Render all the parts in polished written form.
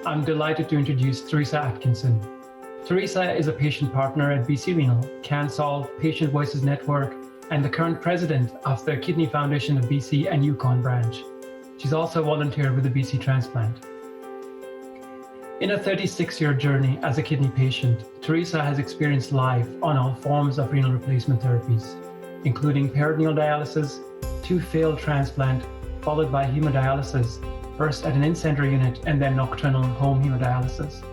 I'm delighted to introduce Teresa Atkinson. Teresa is a patient partner at BC Renal, CanSolve, Patient Voices Network, and the current president of the Kidney Foundation of BC and Yukon branch. She's also a volunteer with the BC Transplant. In a 36-year journey as a kidney patient, Teresa has experienced life on all forms of renal replacement therapies, including peritoneal dialysis, 2 failed transplant, followed by hemodialysis, first at an in-center unit and then nocturnal home hemodialysis.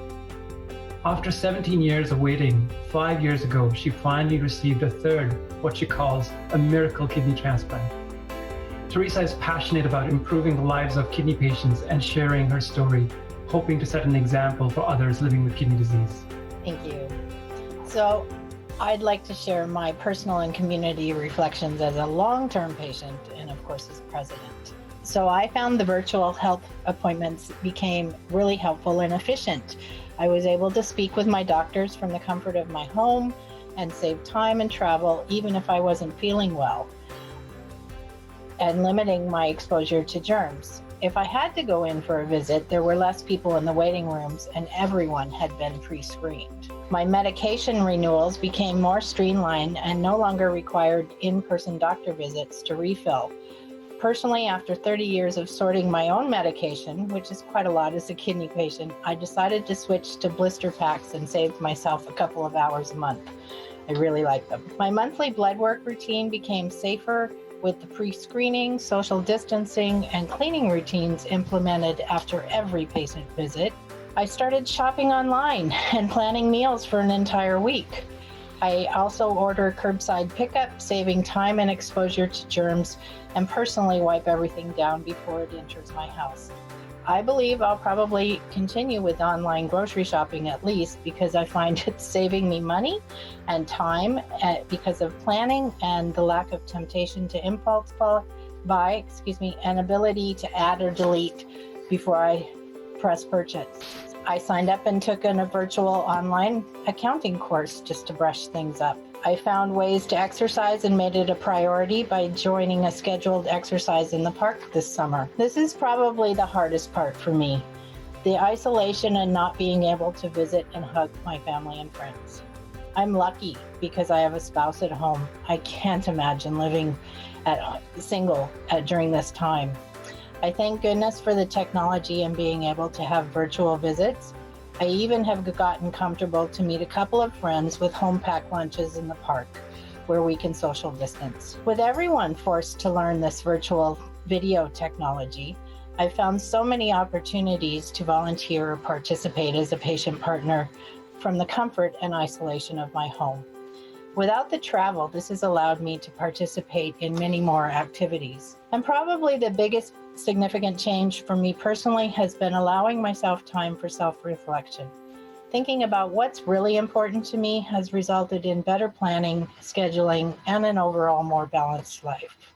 After 17 years of waiting, 5 years ago, she finally received a third, what she calls a miracle kidney transplant. Teresa is passionate about improving the lives of kidney patients and sharing her story, hoping to set an example for others living with kidney disease. Thank you. So I'd like to share my personal and community reflections as a long-term patient and of course as president. So I found the virtual health appointments became really helpful and efficient. I was able to speak with my doctors from the comfort of my home and save time and travel even if I wasn't feeling well, and limiting my exposure to germs. If I had to go in for a visit, there were less people in the waiting rooms and everyone had been pre-screened. My medication renewals became more streamlined and no longer required in-person doctor visits to refill. Personally, after 30 years of sorting my own medication, which is quite a lot as a kidney patient, I decided to switch to blister packs and saved myself a couple of hours a month. I really like them. My monthly blood work routine became safer with the pre-screening, social distancing, and cleaning routines implemented after every patient visit. I started shopping online and planning meals for an entire week. I also order curbside pickup, saving time and exposure to germs, and personally wipe everything down before it enters my house. I believe I'll probably continue with online grocery shopping at least because I find it's saving me money and time because of planning and the lack of temptation to impulse buy, and ability to add or delete before I press purchase. I signed up and took a virtual online accounting course just to brush things up. I found ways to exercise and made it a priority by joining a scheduled exercise in the park this summer. This is probably the hardest part for me, the isolation and not being able to visit and hug my family and friends. I'm lucky because I have a spouse at home. I can't imagine living single during this time. I thank goodness for the technology and being able to have virtual visits. I even have gotten comfortable to meet a couple of friends with home pack lunches in the park where we can social distance. With everyone forced to learn this virtual video technology, I found so many opportunities to volunteer or participate as a patient partner from the comfort and isolation of my home. Without the travel, this has allowed me to participate in many more activities. And probably the biggest significant change for me personally has been allowing myself time for self-reflection. Thinking about what's really important to me has resulted in better planning, scheduling, and an overall more balanced life.